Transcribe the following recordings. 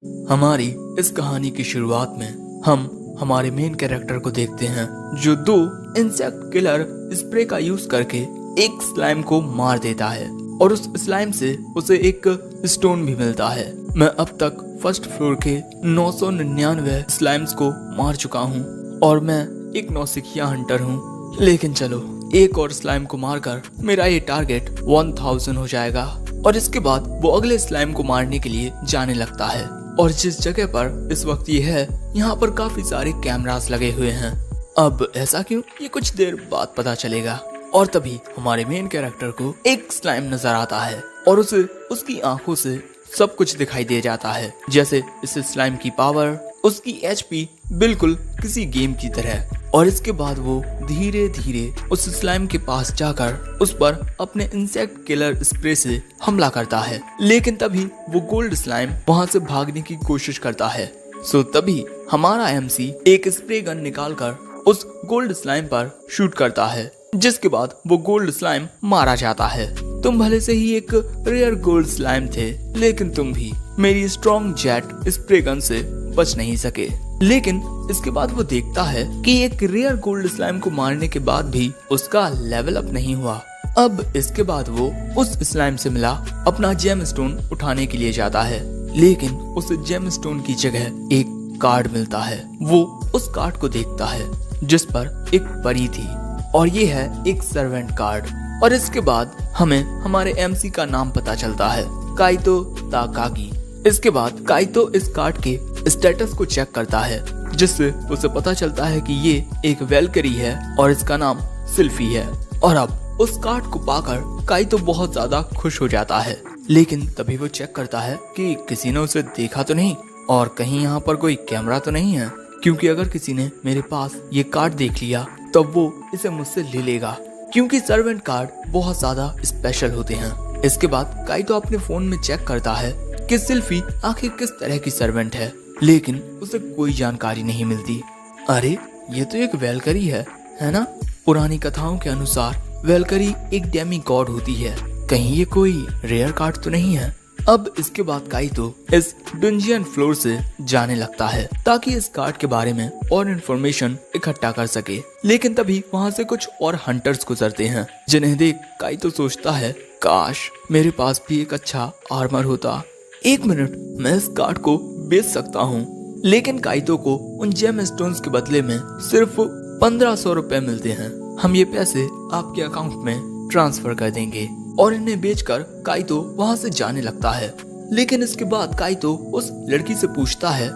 हमारी इस कहानी की शुरुआत में हम हमारे मेन कैरेक्टर को देखते हैं जो 2 इंसेक्ट किलर स्प्रे का यूज करके एक स्लाइम को मार देता है और उस स्लाइम से उसे एक स्टोन भी मिलता है। मैं अब तक फर्स्ट फ्लोर के 999 स्लाइम्स को मार चुका हूँ और मैं एक नौसिखिया हंटर हूँ, लेकिन चलो एक और स्लाइम को मारकर मेरा ये टारगेट 1000 हो जाएगा। और इसके बाद वो अगले स्लाइम को मारने के लिए जाने लगता है और जिस जगह पर इस वक्त ये है यहाँ पर काफी सारे कैमरास लगे हुए हैं। अब ऐसा क्यों, ये कुछ देर बाद पता चलेगा। और तभी हमारे मेन कैरेक्टर को एक स्लाइम नजर आता है और उसे उसकी आंखों से सब कुछ दिखाई दे जाता है, जैसे इस स्लाइम की पावर, उसकी एचपी बिल्कुल किसी गेम की तरह। और इसके बाद वो धीरे धीरे उस स्लाइम के पास जाकर उस पर अपने इंसेक्ट किलर स्प्रे से हमला करता है, लेकिन तभी वो गोल्ड स्लाइम वहां से भागने की कोशिश करता है। सो तभी हमारा एमसी एक स्प्रे गन निकालकर उस गोल्ड स्लाइम पर शूट करता है, जिसके बाद वो गोल्ड स्लाइम मारा जाता है। तुम भले से ही एक रेयर गोल्ड स्लाइम थे, लेकिन तुम भी मेरी स्ट्रॉन्ग जेट स्प्रे गन से बच नहीं सके। लेकिन इसके बाद वो देखता है कि एक रेयर गोल्ड स्लाइम को मारने के बाद भी उसका लेवल अप नहीं हुआ। अब इसके बाद वो उस स्लाइम से मिला अपना जेम स्टोन उठाने के लिए जाता है, लेकिन उस जेम स्टोन की जगह एक कार्ड मिलता है। वो उस कार्ड को देखता है जिस पर एक परी थी और ये है एक सर्वेंट कार्ड। और इसके बाद हमें हमारे एमसी का नाम पता चलता है, काइतो ताकागी। इसके बाद काइतो इस कार्ड के स्टेटस को चेक करता है, जिससे उसे पता चलता है कि ये एक वेलकरी है और इसका नाम सिल्फी है। और अब उस कार्ड को पाकर काइतो बहुत ज्यादा खुश हो जाता है, लेकिन तभी वो चेक करता है कि किसी ने उसे देखा तो नहीं और कहीं यहाँ पर कोई कैमरा तो नहीं है, क्योंकि अगर किसी ने मेरे पास ये कार्ड देख लिया तब वो इसे मुझसे ले लेगा, क्योंकि सर्वेंट कार्ड बहुत ज्यादा स्पेशल होते हैं। इसके बाद काइतो अपने फोन में चेक करता है कि सिल्फी आखिर किस तरह की सर्वेंट है, लेकिन उसे कोई जानकारी नहीं मिलती। अरे ये तो एक वेलकरी है ना? पुरानी कथाओं के अनुसार वेलकरी एक डेमी गॉड होती है, कहीं ये कोई रेयर कार्ड तो नहीं है। अब इसके बाद काइतो इस डंजियन फ्लोर से जाने लगता है ताकि इस कार्ड के बारे में और इन्फॉर्मेशन इकट्ठा कर सके, लेकिन तभी वहाँ से कुछ और हंटर्स गुजरते हैं, जिन्हें देख काइतो सोचता है काश मेरे पास भी एक अच्छा आर्मर होता। 1 मिनट, मैं इस कार्ड को बेच सकता हूँ। लेकिन काइतो को उन जेम स्टोन्स के बदले में सिर्फ 1500 रुपए मिलते हैं। हम ये पैसे आपके अकाउंट में ट्रांसफर कर देंगे। और इन्हें बेचकर काइतो वहाँ से जाने लगता है। लेकिन इसके बाद काइतो उस लड़की से पूछता है,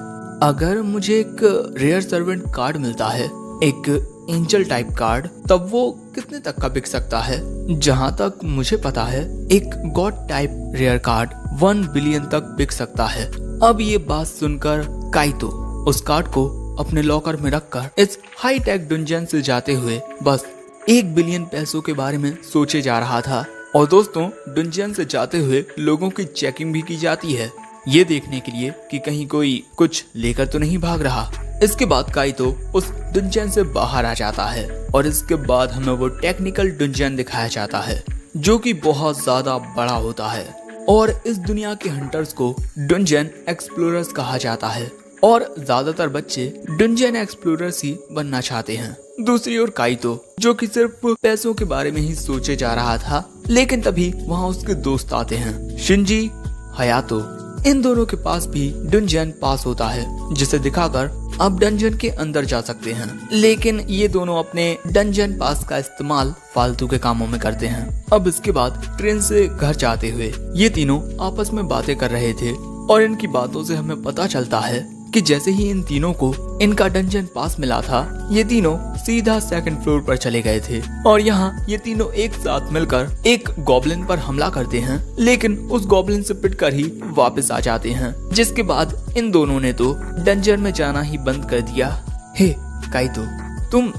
अगर मुझे एक रेयर सर्वेंट कार्ड मिलता है, एक एंजल टाइप कार्ड, तब वो कितने तक का बिक सकता है? जहाँ तक मुझे पता है एक god type rare card 1 billion तक बिक सकता है। अब ये बात सुनकर काइतो उस कार्ड को अपने लॉकर में रखकर इस हाई टेक डंजन से जाते हुए बस 1 बिलियन पैसों के बारे में सोचे जा रहा था। और दोस्तों, डंजन से जाते हुए लोगों की चेकिंग भी की जाती है, ये देखने के लिए कि कहीं कोई कुछ लेकर तो नहीं भाग रहा। इसके बाद काइतो उस डंजन से बाहर आ जाता है और इसके बाद हमें वो टेक्निकल डंजन दिखाया जाता है, जो कि बहुत ज्यादा बड़ा होता है। और इस दुनिया के हंटर्स को डंजन एक्सप्लोरर्स कहा जाता है और ज्यादातर बच्चे डंजन एक्सप्लोरर्स ही बनना चाहते हैं। दूसरी ओर काइतो, जो कि सिर्फ पैसों के बारे में ही सोचे जा रहा था, लेकिन तभी वहाँ उसके दोस्त आते हैं, शिंजी, हयातो। इन दोनों के पास भी डंजन पास होता है, जिसे दिखाकर आप डंजन के अंदर जा सकते हैं। लेकिन ये दोनों अपने डंजन पास का इस्तेमाल फालतू के कामों में करते हैं। अब इसके बाद ट्रेन से घर जाते हुए ये तीनों आपस में बातें कर रहे थे और इनकी बातों से हमें पता चलता है कि जैसे ही इन तीनों को इनका डंजन पास मिला था, ये तीनों सीधा 2nd फ्लोर पर चले गए थे और यहाँ ये तीनों एक साथ मिलकर एक गॉब्लिन पर हमला करते हैं, लेकिन उस गॉब्लिन से पिटकर ही वापस आ जाते हैं। जिसके बाद इन दोनों ने तो डंजन में जाना ही बंद कर दिया। हे काइतो, तुम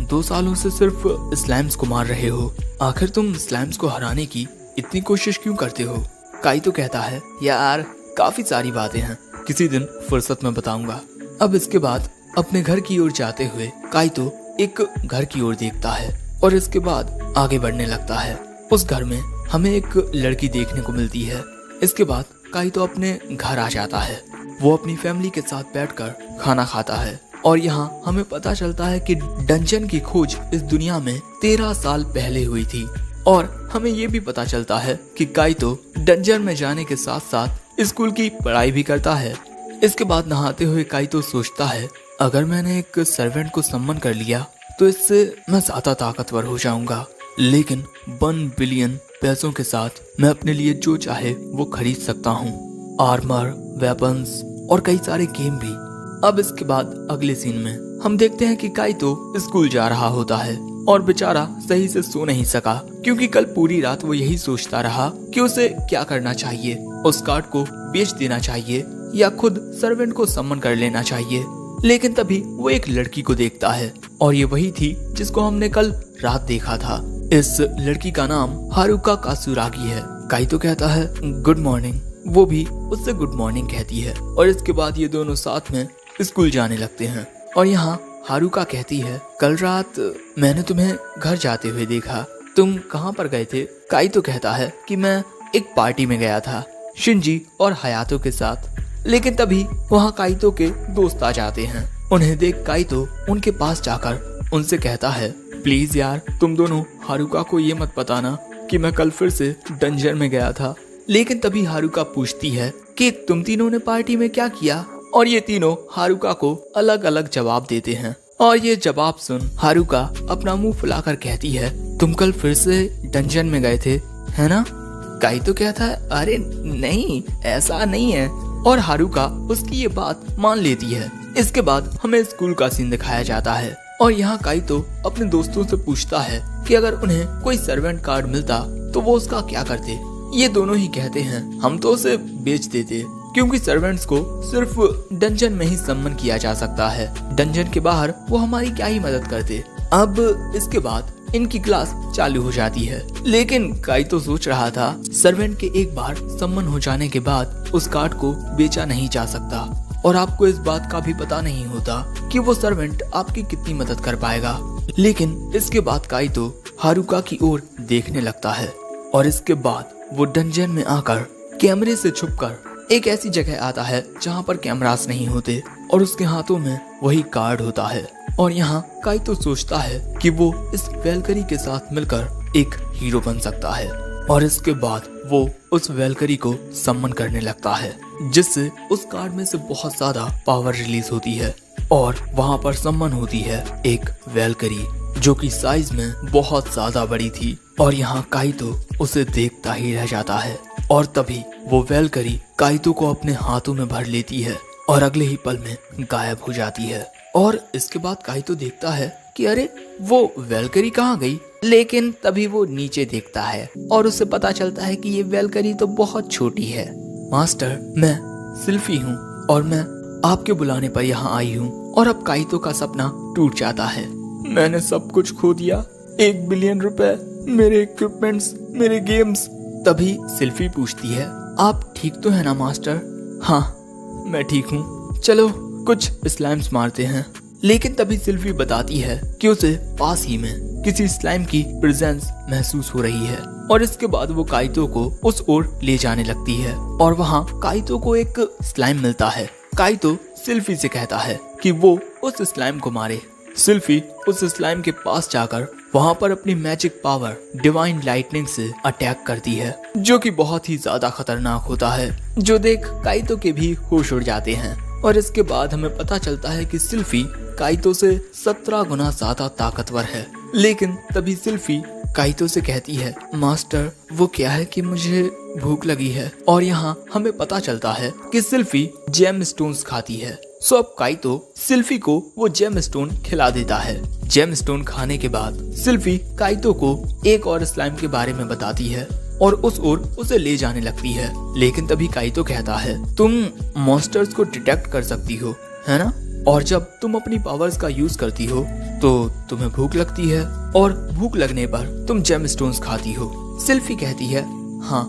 2 सालों से सिर्फ स्लाइम्स को मार रहे हो, आखिर तुम स्लाइम्स को हराने की इतनी कोशिश क्यों करते हो? काइतो कहता है, यार काफी सारी बातें हैं, किसी दिन फुर्सत में बताऊंगा। अब इसके बाद अपने घर की ओर जाते हुए काइतो एक घर की ओर देखता है और इसके बाद आगे बढ़ने लगता है। उस घर में हमें एक लड़की देखने को मिलती है। इसके बाद काइतो अपने घर आ जाता है। वो अपनी फैमिली के साथ बैठकर खाना खाता है और यहाँ हमें पता चलता है कि डंजन की खोज इस दुनिया में 13 साल पहले हुई थी। और हमें ये भी पता चलता है कि काइतो डंजन में जाने के साथ साथ स्कूल की पढ़ाई भी करता है। इसके बाद नहाते हुए काइतो सोचता है, अगर मैंने एक सर्वेंट को सम्मन कर लिया तो इससे मैं ज्यादा ताकतवर हो जाऊंगा, लेकिन 1 बिलियन पैसों के साथ मैं अपने लिए जो चाहे वो खरीद सकता हूँ, आर्मर, वेपन्स और कई सारे गेम भी। अब इसके बाद अगले सीन में हम देखते हैं कि काइतो स्कूल जा रहा होता है और बेचारा सही से सो नहीं सका, क्योंकि कल पूरी रात वो यही सोचता रहा कि उसे क्या करना चाहिए, उस कार्ड को बेच देना चाहिए या खुद सर्वेंट को सम्मन कर लेना चाहिए। लेकिन तभी वो एक लड़की को देखता है और ये वही थी जिसको हमने कल रात देखा था। इस लड़की का नाम हारुका कासुरागी है। काइतो कहता है गुड मॉर्निंग, वो भी उससे गुड मॉर्निंग कहती है और इसके बाद ये दोनों साथ में स्कूल जाने लगते हैं। और यहाँ हारुका कहती है, कल रात मैंने तुम्हें घर जाते हुए देखा, तुम कहाँ पर गए थे? काइतो कहता है कि मैं एक पार्टी में गया था शिंजी और हयातो के साथ। लेकिन तभी वहाँ काइतो के दोस्त आ जाते हैं। उन्हें देख काइतो उनके पास जाकर उनसे कहता है, प्लीज यार तुम दोनों हारुका को ये मत बताना कि मैं कल फिर से डंजन में गया था। लेकिन तभी हारुका पूछती है कि तुम तीनों ने पार्टी में क्या किया? और ये तीनों हारुका को अलग अलग जवाब देते हैं। और ये जवाब सुन हारुका अपना मुंह फुलाकर कहती है, तुम कल फिर से डंजन में गए थे, है ना? काइतो कहता है, अरे नहीं, ऐसा नहीं है। और हारुका उसकी ये बात मान लेती है। इसके बाद हमें स्कूल का सीन दिखाया जाता है और यहाँ काइतो अपने दोस्तों से पूछता है कि अगर उन्हें कोई सर्वेंट कार्ड मिलता तो वो उसका क्या करते। ये दोनों ही कहते हैं, हम तो उसे बेच देते, क्योंकि सर्वेंट्स को सिर्फ डंजन में ही सम्मन किया जा सकता है, डंजन के बाहर वो हमारी क्या ही मदद करते। अब इसके बाद इनकी क्लास चालू हो जाती है। लेकिन काइतो सोच रहा था, सर्वेंट के एक बार सम्मन हो जाने के बाद उस कार्ड को बेचा नहीं जा सकता और आपको इस बात का भी पता नहीं होता कि वो सर्वेंट आपकी कितनी मदद कर पाएगा। लेकिन इसके बाद काइतो हारुका की ओर देखने लगता है और इसके बाद वो डंजन में आकर कैमरे से छुपकर एक ऐसी जगह आता है जहाँ पर कैमरास नहीं होते और उसके हाथों में वही कार्ड होता है। और यहाँ काइतो सोचता है कि वो इस वेलकरी के साथ मिलकर एक हीरो बन सकता है और इसके बाद वो उस वेलकरी को सम्मन करने लगता है, जिससे उस कार्ड में से बहुत ज्यादा पावर रिलीज होती है और वहाँ पर सम्मन होती है एक वेलकरी जो कि साइज में बहुत ज्यादा बड़ी थी। और यहाँ काइतो उसे देखता ही रह जाता है और तभी वो वेलकरी काइतो को अपने हाथों में भर लेती है और अगले ही पल में गायब हो जाती है। और इसके बाद काइतो देखता है कि अरे वो वेलकरी कहाँ गई। लेकिन तभी वो नीचे देखता है और उसे पता चलता है कि ये वेलकरी तो बहुत छोटी है। मास्टर, मैं सिल्फी हूँ और मैं आपके बुलाने पर यहाँ आई हूँ। और अब काइतो का सपना टूट जाता है। मैंने सब कुछ खो दिया, 1 बिलियन रुपए, मेरे इक्विपमेंट्स, मेरे गेम्स। तभी सिल्फी पूछती है, आप ठीक तो है ना मास्टर? हाँ मैं ठीक हूँ, चलो कुछ स्लाइम्स मारते हैं। लेकिन तभी सिल्फी बताती है कि उसे पास ही में किसी स्लाइम की प्रेजेंस महसूस हो रही है और इसके बाद वो काइतो को उस ओर ले जाने लगती है और वहाँ काइतो को एक स्लाइम मिलता है। काइतो सिल्फी से कहता है कि वो उस स्लाइम को मारे। सिल्फी उस स्लाइम के पास जाकर वहाँ पर अपनी मैजिक पावर डिवाइन लाइटनिंग से अटैक करती है, जो कि बहुत ही ज्यादा खतरनाक होता है, जो देख काइतो के भी होश उड़ जाते हैं। और इसके बाद हमें पता चलता है कि सिल्फी काइतो से 17 गुना ज्यादा ताकतवर है। लेकिन तभी सिल्फी काइतो से कहती है, मास्टर वो क्या है कि मुझे भूख लगी है। और यहाँ हमें पता चलता है कि सिल्फी जेम स्टोन्स खाती है। सो अब काइतो सिल्फी को वो जेम स्टोन खिला देता है। जेम स्टोन खाने के बाद सिल्फी काइतो को एक और स्लाइम के बारे में बताती है और उस ओर उसे ले जाने लगती है। लेकिन तभी काइतो कहता है, तुम मॉन्स्टर्स को डिटेक्ट कर सकती हो, है ना? और जब तुम अपनी पावर्स का यूज करती हो तो तुम्हें भूख लगती है और भूख लगने पर तुम जेम स्टोन्स खाती हो। सिल्फी कहती है, हाँ।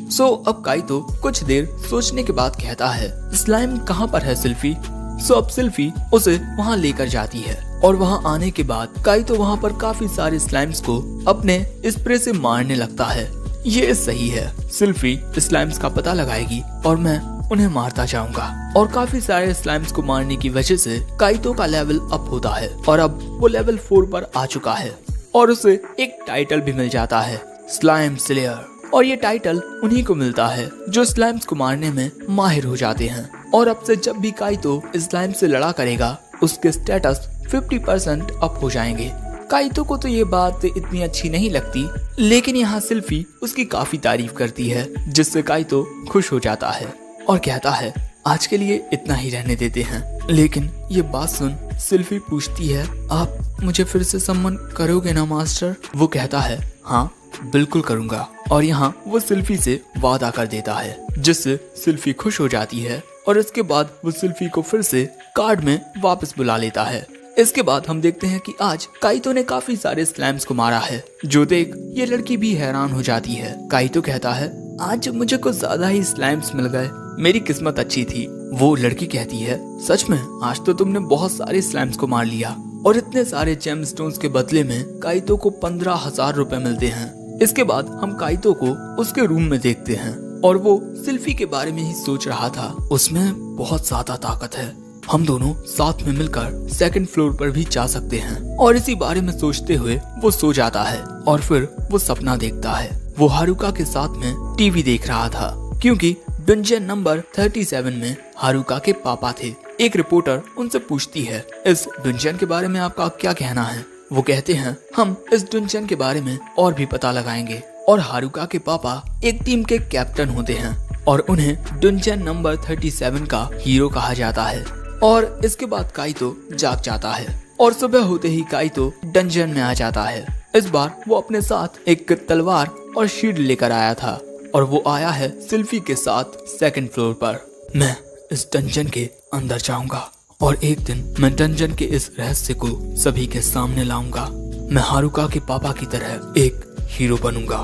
सो अब काइतो कुछ देर सोचने के बाद कहता है, स्लाइम कहाँ पर है सिल्फी? सो अब सिल्फी उसे वहाँ लेकर जाती है और वहाँ आने के बाद काइतो वहाँ पर काफी सारे स्लाइम्स को अपने स्प्रे से मारने लगता है। ये सही है। सिल्फी स्लाइम्स का पता लगाएगी और मैं उन्हें मारता जाऊंगा। और काफी सारे स्लाइम्स को मारने की वजह से काइतो का लेवल अप होता है और अब वो लेवल 4 पर आ चुका है और उसे एक टाइटल भी मिल जाता है, स्लाइम स्लेयर। और ये टाइटल उन्हीं को मिलता है जो स्लाइम्स को मारने में माहिर हो जाते हैं। और अब से जब भी काइतो स्लाइम से लड़ा करेगा उसके स्टेटस 50% अप हो जाएंगे। काइतो को तो ये बात इतनी अच्छी नहीं लगती, लेकिन यहाँ सिल्फी उसकी काफी तारीफ करती है, जिससे काइतो खुश हो जाता है और कहता है आज के लिए इतना ही रहने देते हैं। लेकिन ये बात सुन सिल्फी पूछती है, आप मुझे फिर से सम्मान करोगे ना मास्टर? वो कहता है हाँ बिल्कुल करूंगा। और यहाँ वो सिल्फी से वादा कर देता है, जिससे सिल्फी खुश हो जाती है और इसके बाद वो सिल्फी को फिर से कार्ड में वापस बुला लेता है। इसके बाद हम देखते हैं कि आज काइतो ने काफी सारे स्लाइम्स को मारा है, जो देख ये लड़की भी हैरान हो जाती है। काइतो कहता है आज मुझे कुछ ज्यादा ही स्लाइम्स मिल गए, मेरी किस्मत अच्छी थी। वो लड़की कहती है सच में आज तो तुमने बहुत सारे स्लाइम्स को मार लिया। और इतने सारे जेम स्टोन्स के बदले में काइतो को 15,000 रुपए मिलते हैं। इसके बाद हम काइतो को उसके रूम में देखते हैं और वो सिल्फी के बारे में ही सोच रहा था। उसमें बहुत ज्यादा ताकत है, हम दोनों साथ में मिलकर सेकंड फ्लोर पर भी जा सकते हैं। और इसी बारे में सोचते हुए वो सो जाता है और फिर वो सपना देखता है। वो हारुका के साथ में टीवी देख रहा था, क्योंकि डंजन नंबर 37 में हारुका के पापा थे। एक रिपोर्टर उनसे पूछती है इस डंजन के बारे में आपका क्या कहना है? वो कहते हैं हम इस डंजन के बारे में और भी पता लगाएंगे। और हारुका के पापा एक टीम के कैप्टन होते हैं और उन्हें डंजन नंबर 37 का हीरो कहा जाता है। और इसके बाद काइतो जाग जाता है और सुबह होते ही काइतो डंजन में आ जाता है। इस बार वो अपने साथ एक तलवार और शील्ड लेकर आया था और वो आया है सिल्फी के साथ सेकंड फ्लोर पर। मैं इस डंजन के अंदर जाऊंगा और एक दिन मैं डंजन के इस रहस्य को सभी के सामने लाऊंगा। मैं हारुका के पापा की तरह एक हीरो बनूंगा।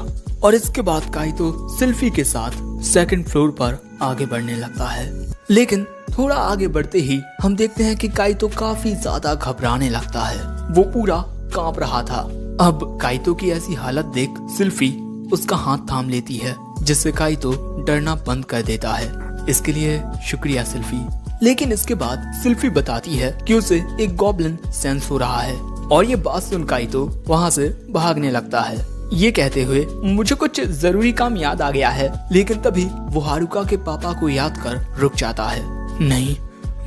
और इसके बाद काइतो सिल्फी के साथ सेकंड फ्लोर पर आगे बढ़ने लगता है। लेकिन थोड़ा आगे बढ़ते ही हम देखते हैं कि काइतो काफी ज्यादा घबराने लगता है। वो पूरा कांप रहा था। अब काइतो की ऐसी हालत देख सिल्फी उसका हाथ थाम लेती है, जिससे काइतो डरना बंद कर देता है। इसके लिए शुक्रिया सिल्फी। लेकिन इसके बाद सिल्फी बताती है कि उसे एक गॉब्लिन सेंस हो रहा है और ये बात सुन काइतो वहाँ से भागने लगता है, ये कहते हुए मुझे कुछ जरूरी काम याद आ गया है। लेकिन तभी वो हारुका के पापा को याद कर रुक जाता है। नहीं,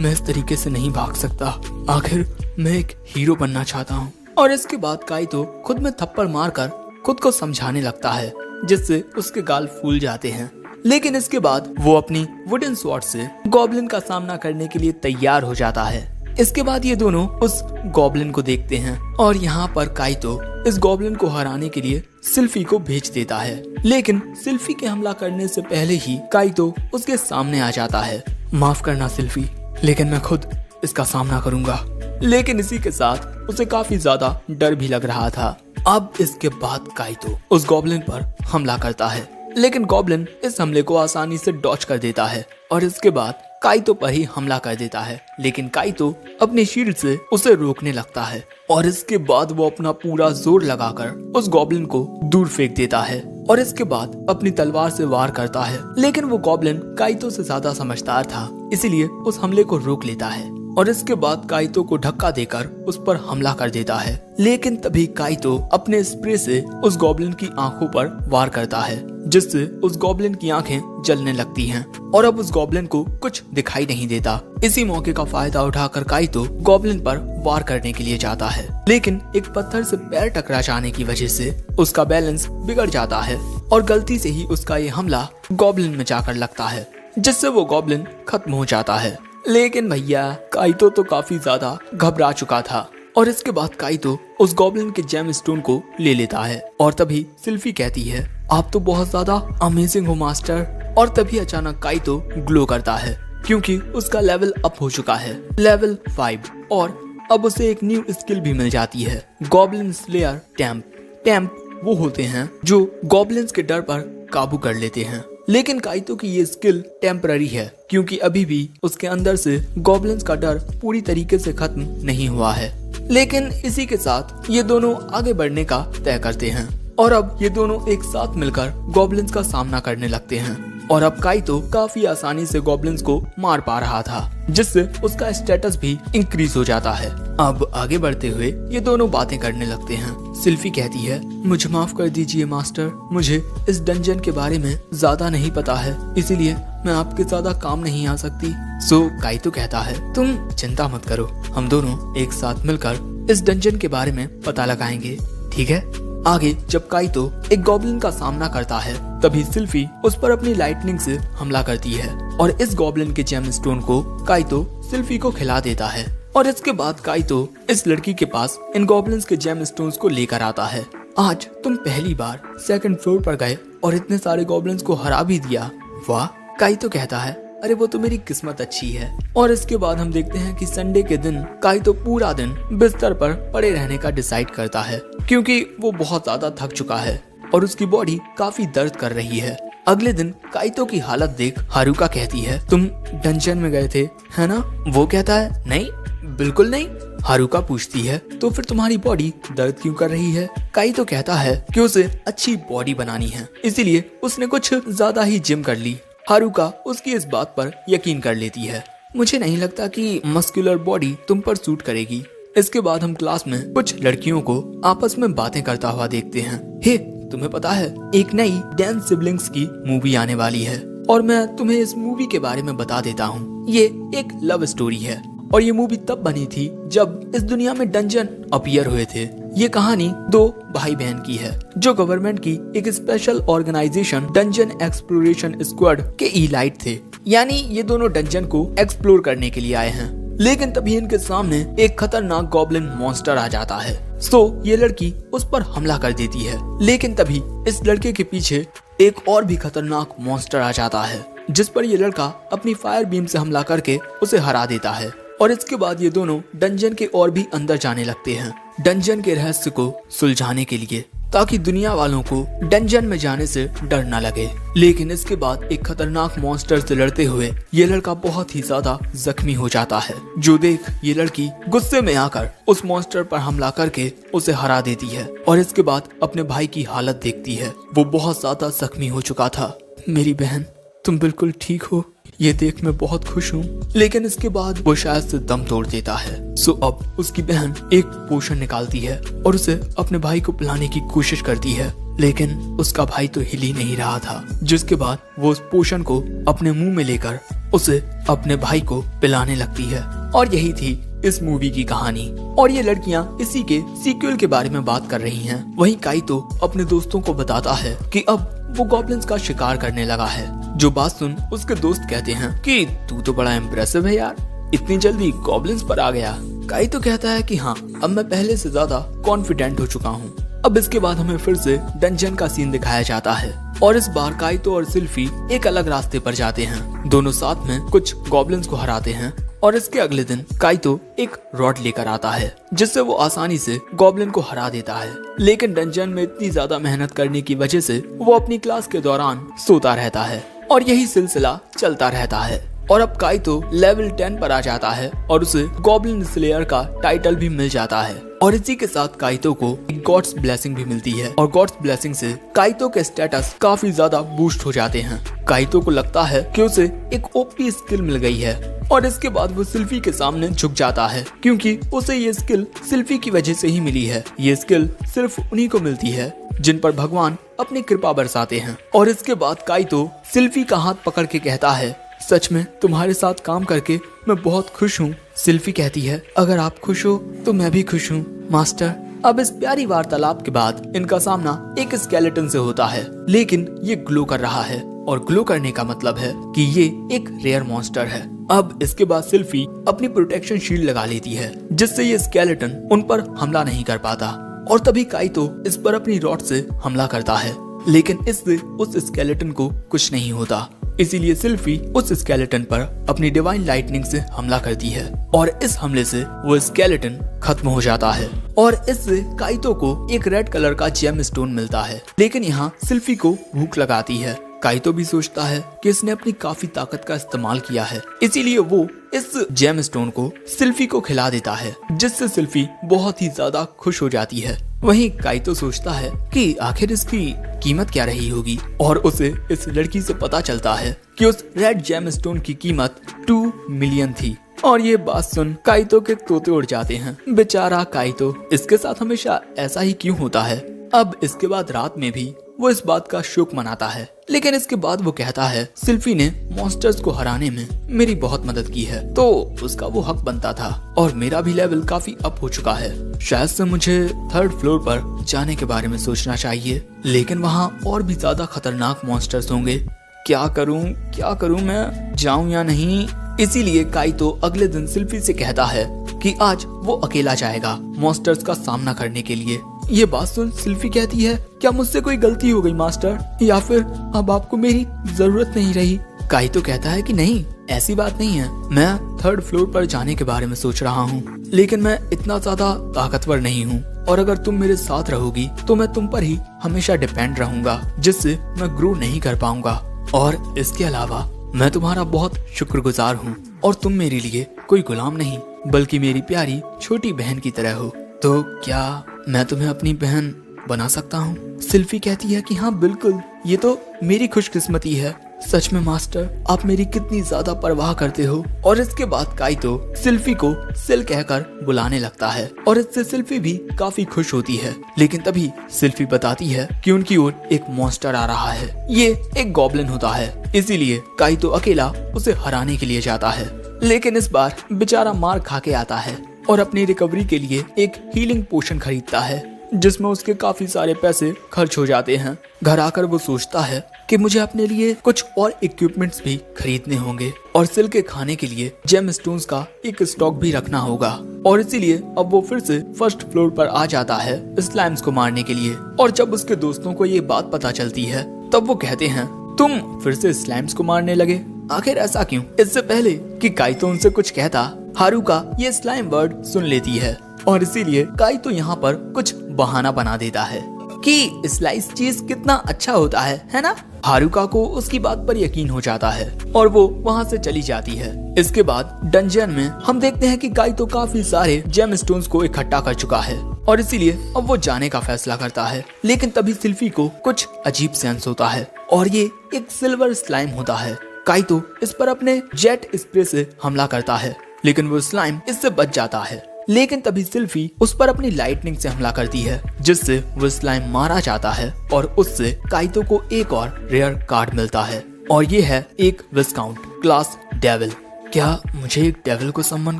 मैं इस तरीके से नहीं भाग सकता, आखिर मैं एक हीरो बनना चाहता हूँ। और इसके बाद काइतो खुद में थप्पड़ मारकर खुद को समझाने लगता है, जिससे उसके गाल फूल जाते हैं। लेकिन इसके बाद वो अपनी वुडन स्वॉर्ड से गॉब्लिन का सामना करने के लिए तैयार हो जाता है। इसके बाद ये दोनों उस गॉब्लिन को देखते हैं और यहाँ पर काइतो इस गॉब्लिन को हराने के लिए सिल्फी को भेज देता है। लेकिन सिल्फी के हमला करने से पहले ही काइतो उसके सामने आ जाता है। माफ करना सिल्फी, लेकिन मैं खुद इसका सामना करूंगा। लेकिन इसी के साथ उसे काफी ज्यादा डर भी लग रहा था। अब इसके बाद काइतो उस गॉब्लिन पर हमला करता है, लेकिन गॉब्लिन इस हमले को आसानी से डॉच कर देता है और इसके बाद काइतो पर ही हमला कर देता है। लेकिन काइतो अपने शील्ड से उसे रोकने लगता है और इसके बाद वो अपना पूरा जोर लगाकर उस गॉब्लिन को दूर फेंक देता है और इसके बाद अपनी तलवार से वार करता है। लेकिन वो गॉब्लिन काइतो से ज्यादा समझदार था, इसलिए उस हमले को रोक लेता है और इसके बाद काइतो को धक्का देकर उस पर हमला कर देता है। लेकिन तभी काइतो अपने स्प्रे से उस गॉब्लिन की आंखों पर वार करता है, जिससे उस गॉब्लिन की आंखें जलने लगती हैं और अब उस गॉब्लिन को कुछ दिखाई नहीं देता। इसी मौके का फायदा उठाकर काइतो गॉब्लिन पर वार करने के लिए जाता है, लेकिन एक पत्थर से पैर टकरा जाने की वजह से उसका बैलेंस बिगड़ जाता है और गलती से ही उसका ये हमला गॉब्लिन में जाकर लगता है, जिससे वो गॉब्लिन खत्म हो जाता है। लेकिन भैया काइतो तो काफी ज्यादा घबरा चुका था और इसके बाद काइतो उस गॉब्लिन के जेम स्टोन को ले लेता है और तभी सिल्फी कहती है आप तो बहुत ज्यादा अमेजिंग हो मास्टर। और तभी अचानक काइतो ग्लो करता है, क्योंकि उसका लेवल अप हो चुका है, लेवल 5, और अब उसे एक न्यू स्किल भी मिल जाती है, गॉब्लिन स्लेयर टैम्प। टैम्प वो होते हैं जो गॉब्लिन्स के डर पर काबू कर लेते हैं। लेकिन काइतो की ये स्किल टेम्पररी है, क्योंकि अभी भी उसके अंदर से गॉब्लिन्स का डर पूरी तरीके से खत्म नहीं हुआ है। लेकिन इसी के साथ ये दोनों आगे बढ़ने का तय करते हैं और अब ये दोनों एक साथ मिलकर गॉब्लिन्स का सामना करने लगते हैं। और अब काइतो काफी आसानी से गॉब्लिन्स को मार पा रहा था, जिससे उसका स्टेटस भी इंक्रीज हो जाता है। अब आगे बढ़ते हुए ये दोनों बातें करने लगते हैं। सिल्फी कहती है, मुझे माफ कर दीजिए मास्टर, मुझे इस डंजन के बारे में ज्यादा नहीं पता है, इसीलिए मैं आपके ज्यादा काम नहीं आ सकती। सो काइतो कहता है, तुम चिंता मत करो, हम दोनों एक साथ मिलकर इस डंजन के बारे में पता लगाएंगे, ठीक है। आगे जब काइतो एक गॉब्लिन का सामना करता है, तभी सिल्फी उस पर अपनी लाइटनिंग से हमला करती है और इस गॉब्लिन के जेम स्टोन को काइतो सिल्फी को खिला देता है। और इसके बाद काइतो इस लड़की के पास इन गॉब्लिन्स के जेम स्टोन्स को लेकर आता है। आज तुम पहली बार सेकंड फ्लोर पर गए और इतने सारे गॉब्लिन्स को हरा भी दिया, वाह। काइतो कहता है, अरे वो तो मेरी किस्मत अच्छी है। और इसके बाद हम देखते हैं कि संडे के दिन काइतो पूरा दिन बिस्तर पर पड़े रहने का डिसाइड करता है, क्योंकि वो बहुत ज्यादा थक चुका है और उसकी बॉडी काफी दर्द कर रही है। अगले दिन काइतो की हालत देख हारुका कहती है, तुम डंजन में गए थे है ना? वो कहता है, नहीं बिल्कुल नहीं। हारुका पूछती है, तो फिर तुम्हारी बॉडी दर्द क्यों कर रही है? काइतो कहता है कि उसे अच्छी बॉडी बनानी है, इसीलिए उसने कुछ ज्यादा ही जिम कर ली। हारुका उसकी इस बात पर यकीन कर लेती है। मुझे नहीं लगता कि मस्कुलर बॉडी तुम पर सूट करेगी। इसके बाद हम क्लास में कुछ लड़कियों को आपस में बातें करता हुआ देखते हैं। हे, तुम्हें पता है एक नई डांस सिबलिंग्स की मूवी आने वाली है और मैं तुम्हें इस मूवी के बारे में बता देता हूँ। ये एक लव स्टोरी है और ये मूवी तब बनी थी जब इस दुनिया में डंजन अपीयर हुए थे। ये कहानी दो भाई बहन की है जो गवर्नमेंट की एक special organization dungeon exploration squad के इलाइट थे, यानी ये दोनों डंजन को एक्सप्लोर करने के लिए आए हैं। लेकिन तभी इनके सामने एक खतरनाक गॉब्लिन मॉन्स्टर आ जाता है। सो ये लड़की उस पर हमला कर देती है, लेकिन तभी इस लड़के के पीछे एक और भी खतरनाक मॉन्स्टर आ जाता है, जिस पर ये लड़का अपनी फायर बीम से हमला करके उसे हरा देता है। और इसके बाद ये दोनों डंजन के और भी अंदर जाने लगते हैं, डंजन के रहस्य को सुलझाने के लिए, ताकि दुनिया वालों को डंजन में जाने से डर न लगे। लेकिन इसके बाद एक खतरनाक मॉन्स्टर से लड़ते हुए ये लड़का बहुत ही ज्यादा जख्मी हो जाता है, जो देख ये लड़की गुस्से में आकर उस मॉन्स्टर पर हमला करके उसे हरा देती है। और इसके बाद अपने भाई की हालत देखती है, वो बहुत ज्यादा जख्मी हो चुका था। मेरी बहन, तुम बिल्कुल ठीक हो, ये देख मैं बहुत खुश हूँ। लेकिन इसके बाद वो शायद से दम तोड़ देता है। सो अब उसकी बहन एक पोशन निकालती है और उसे अपने भाई को पिलाने की कोशिश करती है, लेकिन उसका भाई तो हिल ही नहीं रहा था। जिसके बाद वो उस पोशन को अपने मुंह में लेकर उसे अपने भाई को पिलाने लगती है। और यही थी इस मूवी की कहानी। और ये लड़कियां इसी के सीक्वल के बारे में बात कर रही हैं। वहीं काइतो अपने दोस्तों को बताता है कि अब वो गॉब्लिन्स का शिकार करने लगा है। जो बात सुन उसके दोस्त कहते हैं कि तू तो बड़ा इम्प्रेसिव है यार, इतनी जल्दी गॉब्लिन्स पर आ गया। काइतो कहता है कि हाँ, अब मैं पहले से ज्यादा कॉन्फिडेंट हो चुका हूँ। अब इसके बाद हमें फिर से डंजन का सीन दिखाया जाता है और इस बार काइतो और सिल्फी एक अलग रास्ते पर जाते हैं। दोनों साथ में कुछ गॉब्लिन्स को हराते हैं और इसके अगले दिन काइतो एक रॉड लेकर आता है, जिससे वो आसानी से गॉब्लिन को हरा देता है। लेकिन डंजन में इतनी ज्यादा मेहनत करने की वजह से वो अपनी क्लास के दौरान सोता रहता है और यही सिलसिला चलता रहता है। और अब काइतो लेवल 10 पर आ जाता है और उसे गॉब्लिन स्लेयर का टाइटल भी मिल जाता है। और इसी के साथ काइतो को गॉड्स ब्लेसिंग भी मिलती है और गॉड्स ब्लेसिंग से काइतो के स्टेटस काफी ज्यादा बूस्ट हो जाते हैं। काइतो को लगता है कि उसे एक ओपी स्किल मिल गई है और इसके बाद वो सिल्फी के सामने झुक जाता है, क्योंकि उसे ये स्किल सिल्फी की वजह से ही मिली है। ये स्किल सिर्फ उन्हीं को मिलती है जिन पर भगवान अपनी कृपा बरसाते हैं। और इसके बाद काइतो सिल्फी का हाथ पकड़ के कहता है, सच में तुम्हारे साथ काम करके मैं बहुत खुश हूँ। सिल्फी कहती है, अगर आप खुश हो तो मैं भी खुश हूँ मास्टर। अब इस प्यारी वार्तालाप के बाद इनका सामना एक स्केलेटन से होता है, लेकिन ये ग्लो कर रहा है और ग्लो करने का मतलब है कि ये एक रेयर मॉन्स्टर है। अब इसके बाद सिल्फी अपनी प्रोटेक्शन शील्ड लगा लेती है, जिससे ये स्केलेटन उन पर हमला नहीं कर पाता। और तभी काइतो इस पर अपनी रॉड से हमला करता है, लेकिन इससे उस स्केलेटन को कुछ नहीं होता। इसीलिए सिल्फी उस स्केलेटन पर अपनी डिवाइन लाइटनिंग से हमला करती है और इस हमले से वो स्केलेटन खत्म हो जाता है। और इससे काइतो को एक रेड कलर का जेम स्टोन मिलता है, लेकिन यहाँ सिल्फी को भूख लगाती है। काइतो भी सोचता है कि इसने अपनी काफी ताकत का इस्तेमाल किया है, इसीलिए वो इस जेम स्टोन को सिल्फी को खिला देता है, जिससे सिल्फी बहुत ही ज्यादा खुश हो जाती है। वहीं काइतो सोचता है कि आखिर इसकी कीमत क्या रही होगी और उसे इस लड़की से पता चलता है कि उस रेड जेमस्टोन की कीमत 2 मिलियन थी। और ये बात सुन काइतो के तोते उड़ जाते हैं। बेचारा काइतो, इसके साथ हमेशा ऐसा ही क्यों होता है। अब इसके बाद रात में भी वो इस बात का शोक मनाता है, लेकिन इसके बाद वो कहता है सिल्फी ने मॉन्स्टर्स को हराने में मेरी बहुत मदद की है, तो उसका वो हक बनता था और मेरा भी लेवल काफी अप हो चुका है। शायद से मुझे 3rd फ्लोर पर जाने के बारे में सोचना चाहिए, लेकिन वहाँ और भी ज्यादा खतरनाक मॉन्स्टर्स होंगे। क्या करूँ मैं, जाऊँ या नहीं। इसीलिए काइतो अगले दिन सिल्फी से कहता है कि आज वो अकेला जाएगा मॉन्स्टर्स का सामना करने के लिए। ये बात सुन सिल्फी कहती है, क्या मुझसे कोई गलती हो गई मास्टर, या फिर अब आपको मेरी जरूरत नहीं रही। काइतो कहता है कि नहीं, ऐसी बात नहीं है, मैं 3rd फ्लोर पर जाने के बारे में सोच रहा हूँ, लेकिन मैं इतना ज्यादा ताकतवर नहीं हूँ और अगर तुम मेरे साथ रहोगी तो मैं तुम पर ही हमेशा डिपेंड रहूंगा, जिससे मैं ग्रो नहीं कर पाऊंगा। और इसके अलावा मैं तुम्हारा बहुत शुक्रगुजार हूँ और तुम मेरे लिए कोई गुलाम नहीं बल्कि मेरी प्यारी छोटी बहन की तरह हो। तो क्या मैं तुम्हें अपनी बहन बना सकता हूँ? सिल्फी कहती है कि हाँ बिल्कुल, ये तो मेरी खुशकिस्मती है। सच में मास्टर, आप मेरी कितनी ज्यादा परवाह करते हो। और इसके बाद काइतो सिल्फी को सिल कहकर बुलाने लगता है और इससे सिल्फी भी काफी खुश होती है। लेकिन तभी सिल्फी बताती है कि उनकी ओर एक मॉन्स्टर आ रहा है। ये एक गॉब्लिन होता है, इसीलिए काइतो अकेला उसे हराने के लिए जाता है। लेकिन इस बार बेचारा मार खा के आता है और अपनी रिकवरी के लिए एक हीलिंग पोशन खरीदता है, जिसमें उसके काफी सारे पैसे खर्च हो जाते हैं। घर आकर वो सोचता है कि मुझे अपने लिए कुछ और इक्विपमेंट्स भी खरीदने होंगे और सिल के खाने के लिए जेम स्टोन्स का एक स्टॉक भी रखना होगा। और इसीलिए अब वो फिर से 1st फ्लोर पर आ जाता है स्लाइम्स को मारने के लिए। और जब उसके दोस्तों को ये बात पता चलती है तब वो कहते हैं, तुम फिर से स्लाइम्स को मारने लगे, आखिर ऐसा क्यों? इससे पहले कि काइतो उनसे कुछ कहता, हारुका ये स्लाइम वर्ड सुन लेती है और इसीलिए काइतो यहाँ पर कुछ बहाना बना देता है कि स्लाइस चीज कितना अच्छा होता है ना? हारुका को उसकी बात पर यकीन हो जाता है और वो वहाँ से चली जाती है। इसके बाद डंजन में हम देखते हैं कि काइतो काफी सारे जेम स्टोन्स को इकट्ठा कर चुका है और इसीलिए अब वो जाने का फैसला करता है। लेकिन तभी सिल्फी को कुछ अजीब सेंस होता है और ये एक सिल्वर स्लाइम होता है। काइतो इस पर अपने जेट स्प्रे से हमला करता है, लेकिन वो स्लाइम इससे बच जाता है। लेकिन तभी सिल्फी उस पर अपनी लाइटनिंग से हमला करती है, जिससे वो स्लाइम मारा जाता है और उससे काइतो को एक और रेयर कार्ड मिलता है और ये है एक विस्काउंट क्लास डेविल। क्या मुझे एक डेविल को सम्मन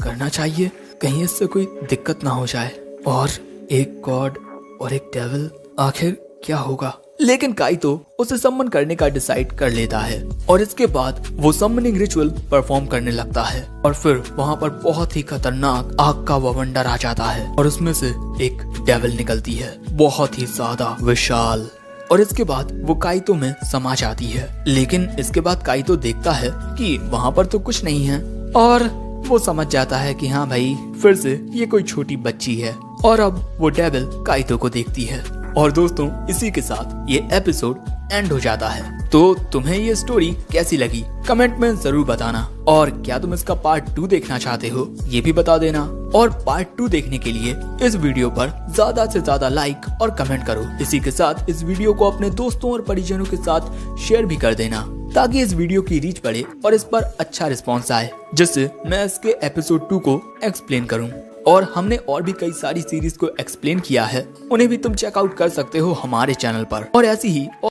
करना चाहिए? कहीं इससे कोई दिक्कत ना हो जाए। और एक गॉड और एक डेविल, आखिर क्या होगा? लेकिन काइतो उसे सम्मन करने का डिसाइड कर लेता है और इसके बाद वो सम्मनिंग रिचुअल परफॉर्म करने लगता है और फिर वहाँ पर बहुत ही खतरनाक आग का बवंडर आ जाता है और उसमें से एक डेविल निकलती है, बहुत ही ज्यादा विशाल। और इसके बाद वो काइतो में समा जाती है। लेकिन इसके बाद काइतो देखता है कि वहाँ पर तो कुछ नहीं है और वो समझ जाता है कि हाँ भाई, फिर से ये कोई छोटी बच्ची है। और अब वो डेविल काइतो को देखती है। और दोस्तों, इसी के साथ ये एपिसोड एंड हो जाता है। तो तुम्हें ये स्टोरी कैसी लगी कमेंट में जरूर बताना और क्या तुम इसका पार्ट 2 देखना चाहते हो ये भी बता देना। और पार्ट 2 देखने के लिए इस वीडियो पर ज्यादा से ज्यादा लाइक और कमेंट करो। इसी के साथ इस वीडियो को अपने दोस्तों और परिजनों के साथ शेयर भी कर देना ताकि इस वीडियो की रीच बढ़े और इस पर अच्छा रिस्पॉन्स आए, जिससे मैं इसके एपिसोड 2 को एक्सप्लेन करूँ। और हमने और भी कई सारी सीरीज को एक्सप्लेन किया है, उन्हें भी तुम चेकआउट कर सकते हो हमारे चैनल पर। और ऐसी ही